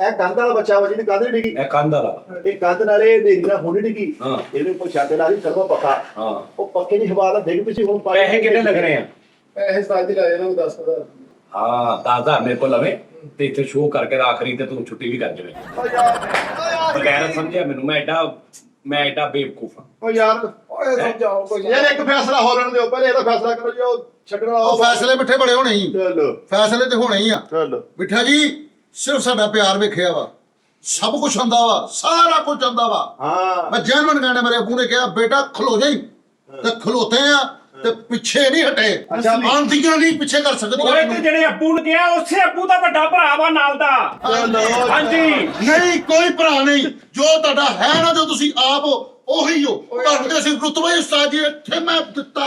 ਇਹ ਕੰਧ ਵਾਲਾ ਬੱਚਾ ਵਾ ਜਿਹਦੀ ਕੰਧ ਨੀ ਡਿੱਗੀ, ਇਹ ਕੰਧ ਵਾਲਾ ਇਹ ਕੰਧ ਨਾਲੇ ਹਨੇਰੀ ਨਾਲ ਹੁਣ ਨੀ ਡਿੱਗੀ। ਹਾਂ। ਇਹਦੇ ਉੱਪਰ ਛੱਤ ਲਾ ਦੀ ਸਰਵਾ ਪੱਖਾ। ਹਾਂ। ਉਹ ਪੱਖੇ ਦੀ ਹਵਾ ਦਾ ਡਿੱਗ ਪਿੱਛੇ ਹੁਣ ਪੈਸੇ ਕਿੰਨੇ ਲੱਗਣੇ ਆ? ਪੈਸੇ ਸਾਜ ਲਾਏ ਨਾ 10,000। ਹਾਂ 10,000 ਮੇਰੇ ਕੋਲ ਲਵੇ ਤੇ ਇੱਥੇ ਸ਼ੋਅ ਕਰਕੇ ਆਖਰੀ ਤੇ ਤੂੰ ਛੁੱਟੀ ਵੀ ਕਰ ਜਾਵੇਂ। ਓ ਯਾਰ ਬਗੈਰ ਸਮਝਿਆ ਮੈਨੂੰ, ਮੈਂ ਐਡਾ ਬੇਵਕੂਫ ਹਾਂ। ਓ ਯਾਰ ਓਏ ਸਮਝਾਓ ਕੋਈ ਯਾਰ ਇੱਕ ਫੈਸਲਾ ਹੋ ਲੈਣ ਦਿਓ, ਪਹਿਲੇ ਇਹਦਾ ਫੈਸਲਾ ਕਰੋ ਜੀ। ਉਹ ਛੱਡਣਾ ਉਹ ਫੈਸਲੇ ਮਿੱਠੇ ਬੜੇ ਹੋਣੇ ਹੀ, ਚਲੋ ਫੈਸਲੇ ਤੇ ਹੋਣੇ ਹੀ ਆ। ਚਲੋ ਮਿੱਠਾ ਜੀ ਸਿਰਫ ਸਾਡਾ ਪਿਆਰ ਵੇਖਿਆ ਵਾ, ਸਭ ਕੁਝ ਆਉਂਦਾ ਵਾ, ਸਾਰਾ ਕੁਝ ਆਉਂਦਾ ਵਾ। ਹਾਂ ਮੈਂ ਜੈਨੂਨ ਗਾਣੇ ਮੇਰੇ ਅੱਬੂ ਨੇ ਕਿਹਾ ਬੇਟਾ ਖਲੋ ਜਾਈ, ਤੇ ਖਲੋਤੇ ਆ ਤੇ ਪਿੱਛੇ ਨਹੀਂ ਹਟੇ। ਅੱਛਾ। ਆਂਦੀਆਂ ਨਹੀਂ ਪਿੱਛੇ ਕਰ ਓਏ ਸਕਦੀਆਂ। ਤੇ ਜਿਹੜੇ ਅੱਬੂ ਨੇ ਕਿਹਾ ਉਸੇ ਅੱਬੂ ਦਾ ਵੱਡਾ ਭਰਾ ਵਾ ਨਾਲ ਦਾ। ਚਲੋ ਹਾਂਜੀ ਨਹੀਂ ਕੋਈ ਭਰਾ ਨਹੀਂ, ਜੋ ਤੁਹਾਡਾ ਹੈ ਨਾ, ਜੋ ਤੁਸੀਂ ਆਪ ਹੋ ਉਹੀ ਹੋ। ਤੁਹਾਨੂੰ ਤੇ ਅਸੀਂ ਰੁਤਬਾ ਹੀ ਉਸਤਾਦ ਜੀ ਇੱਥੇ ਮੈਂ ਦਿੱਤਾ,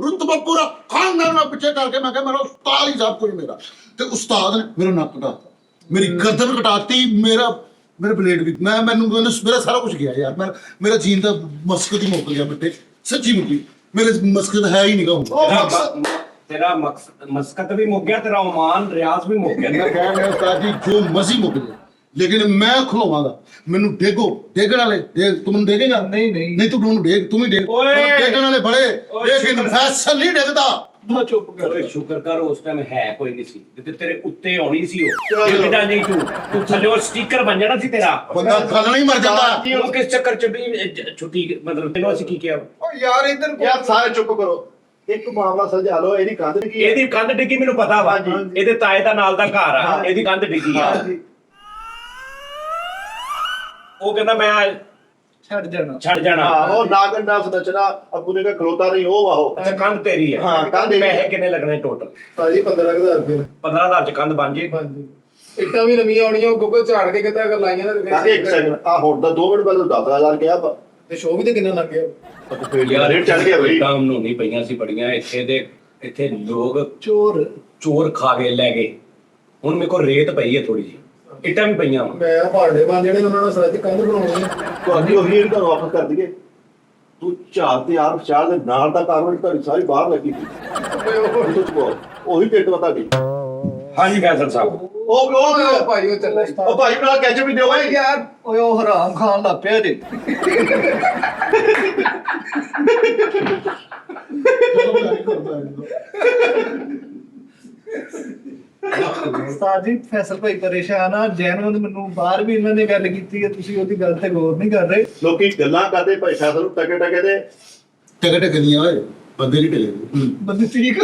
ਰੁਤਬਾ ਪੂਰਾ ਖਾਨਦਾਨ ਮੈਂ ਪਿੱਛੇ ਕਰਕੇ ਮੈਂ ਕਿਹਾ ਮੇਰਾ ਉਸਤਾਦ ਹੀ ਸਭ ਕੁਝ ਮੇਰਾ। ਤੇ ਉਸਤਾਦ ਨੇ ਮੇਰਾ ਨੱਕ ਕਟਾਤਾ, ਮੇਰੀ ਗਰਦਨ ਕਟਾਤੀ, ਮੇਰੇ ਬਲੇਡ ਵੀ ਮੈਨੂੰ ਮੇਰਾ ਸਾਰਾ ਕੁਝ ਗਿਆ ਯਾਰ। ਮੇਰਾ ਜੀਣ ਦਾ ਮਕਸਦ ਹੀ ਮੁੱਕ ਗਿਆ ਬੇਟੇ, ਸੱਚੀ ਮੁੱਕੀ। ਮੇਰੇ ਮਕਸਦ ਹੈ ਹੀ ਨਹੀਂਗਾ ਹੁਣ। ਤੇਰਾ ਮਸਕਤ ਵੀ ਮੁੱਕ ਗਿਆ, ਤੇਰਾ ਓਮਾਨ ਰਿਆਜ਼ ਵੀ ਮੁੱਕ ਗਿਆ। ਮੈਂ ਕਹਿ ਰਿਹਾ ਉਸਤਾਦ ਜੀ ਜੋ ਮਰਜ਼ੀ ਮੁੱਕ ਜਾਏ, ਲੇਕਿਨ ਮੈਂ ਖਲੋਵਾਂਗਾ। ਮੈਨੂੰ ਡੇਗਣ ਵਾਲੇ ਤੂੰ ਮੈਨੂੰ ਡੇਗੇਗਾ? ਨਹੀਂ ਤੂੰ ਮੈਨੂੰ ਡੇਗ, ਤੂੰ ਵੀ ਡੇਗ। ਓਏ। ਡੇਗਣ ਵਾਲੇ ਬੜੇ, ਲੇਕਿਨ ਫੈਸਲ ਨਹੀਂ ਡੇਗਦਾ। ਨਾ ਚੁੱਪ ਕਰ। ਓਏ ਸ਼ੁਕਰ ਕਰ ਉਸ ਟਾਈਮ ਹੈ ਕੋਈ ਨਹੀਂ ਸੀ, ਤੇ ਤੇਰੇ ਉੱਤੇ ਆਉਣੀ ਸੀ ਉਹ। ਜਿੱਦਾਂ ਨਹੀਂ ਤੂੰ ਥੱਲੇ ਸਟicker ਬਣ ਜਾਣਾ ਸੀ ਤੇਰਾ। ਬੰਦਾ ਗੱਲ ਨਹੀਂ ਮਰ ਜਾਂਦਾ। ਉਹ ਕਿਸ ਚੱਕਰ ਚ ਵੀ ਛੁੱਟੀ, ਮਤਲਬ ਤੈਨੂੰ ਅਸੀਂ ਕੀ ਕਿਹਾ? ਓ ਯਾਰ ਇਧਰ ਯਾਰ ਸਾਰੇ ਚੁੱਪ ਕਰੋ, ਇੱਕ ਮਾਮਲਾ ਸੁਲਝਾ ਲਓ। ਇਹਦੀ ਕੰਧ ਕੀ ਹੈ? ਇਹਦੀ ਕੰਧ ਡਿੱਗੀ ਮੈਨੂੰ ਪਤਾ ਵਾ। ਹਾਂਜੀ। ਇਹਦੇ ਤਾਏ ਦਾ ਨਾਲ ਦਾ ਘਰ ਆ, ਇਹਦੀ ਕੰਧ ਡਿੱਗੀ ਆ। ਉਹ ਕਹਿੰਦਾ ਮੈਂ ਛੱਡ ਜਾਣਾ। ਉਹ ਨਾਗਨ ਦਾ ਸਨਚਨਾ ਅੱਬੂ ਨੇ ਕਿਹਾ ਖਲੋਤਾ ਨਹੀਂ, ਉਹ ਵਾਹੋ। ਅੱਛਾ ਕੰਧ ਤੇਰੀ ਹੈ। ਹਾਂ, ਕੰਧ ਤੇਰੀ। ਪੈਸੇ ਕਿੰਨੇ ਲੱਗਣੇ ਟੋਟਲ? ਭਾਜੀ 15,000 ਰੁਪਏ। 15,000 ਚ ਕੰਧ ਬਣ ਜੇ। ਹਾਂਜੀ ਇੱਟਾਂ ਵੀ ਨਵੀਆਂ ਆਉਣੀਆਂ, ਉਹ ਗੋਗਲ ਝਾੜ ਕੇ ਕਿੱਦਾਂ ਕਰ ਲਾਈਆਂ ਨਾ। ਕਾਹਦੇ ਇੱਕ ਸੈਕਿੰਡ ਆ ਹੁਣ ਦਾ 2 ਮਿੰਟ ਪਹਿਲਾਂ 10,000 ਕਿਹਾ ਵਾ ਤੇ ਸ਼ੋਅ ਵੀ ਤੇ ਕਿੰਨਾ ਲੱਗ ਗਿਆ। ਯਾਰ ਰੇਟ ਚੜ ਗਿਆ ਬਈ। ਕੰਮ ਨੂੰ ਨਹੀਂ ਪਈਆਂ ਸੀ ਬੜੀਆਂ ਇੱਥੇ ਲੋਕ ਚੋਰ ਖਾ ਕੇ ਲੈ ਗਏ। ਹੁਣ ਮੇਰੇ ਕੋਲ ਰੇਤ ਪਈ ਹੈ ਥੋੜੀ ਜਿਹੀ, ਇੱਟਾਂ ਵੀ ਪਈਆਂ ਵਾ। ਮੈਂ ਭਾਂਡੇ ਬਣ ਜਿਹੜੇ ਉਹਨਾਂ ਨਾਲ ਸਾਡੀ ਕੰਧ ਬਣਾਉਣੀ ਹੈ। ਤੁਹਾਡੀ ਉਹੀ ਰੇਟ ਤੁਹਾਨੂੰ ਵਾਪਸ ਕਰ ਦਈਏ। ਤੂੰ ਝਾੜ ਤੇ ਯਾਰ ਚਾਰ ਦੇ ਨਾਲ ਦਾ ਕਾਰਬਨ ਤੁਹਾਡੀ ਸਾਰੀ ਬਾਹਰ ਲੱਗੀ ਸੀ। ਉਹੀ ਟਿਕਟ ਵਾ ਤੁਹਾਡੀ। ਹਾਂਜੀ ਫੈਸਲ ਸਾਹਿਬ। ਉਹ ਭਾਈ ਉਹ ਚੱਲਾ ਉਹ ਭਾਈ ਨਾਲ ਕੈਚਅਪ ਵੀ ਦਿਓ ਓਏ ਭਾਈ। ਯਾਰ ਓਏ ਉਹ ਹਰਾਮ ਖਾਨ ਲੱਗ ਪਿਆ ਜੀ। ਉਸਤਾਦ ਜੀ ਫੈਸਲ ਭਾਈ ਪਰੇਸ਼ਾਨ ਆ। ਜੈਨੂਨ ਮੈਨੂੰ ਬਾਹਰ ਵੀ ਇਹਨਾਂ ਨੇ ਗੱਲ ਕੀਤੀ ਹੈ, ਤੁਸੀਂ ਉਹਦੀ ਗੱਲ ਤੇ ਗੌਰ ਨਹੀਂ ਕਰ ਰਹੇ। ਲੋਕੀ ਗੱਲਾਂ ਕਰਦੇ ਭਾਈ ਫੈਸਲ ਨੂੰ ਟਕੇ ਟਕੇ ਦੇ। ਟਿਕਟ ਗਲੀਆਂ ਓਏ, ਬੰਦੇ ਨਹੀਂ ਟਿਕੇ। ਬੰਦੇ ਠੀਕ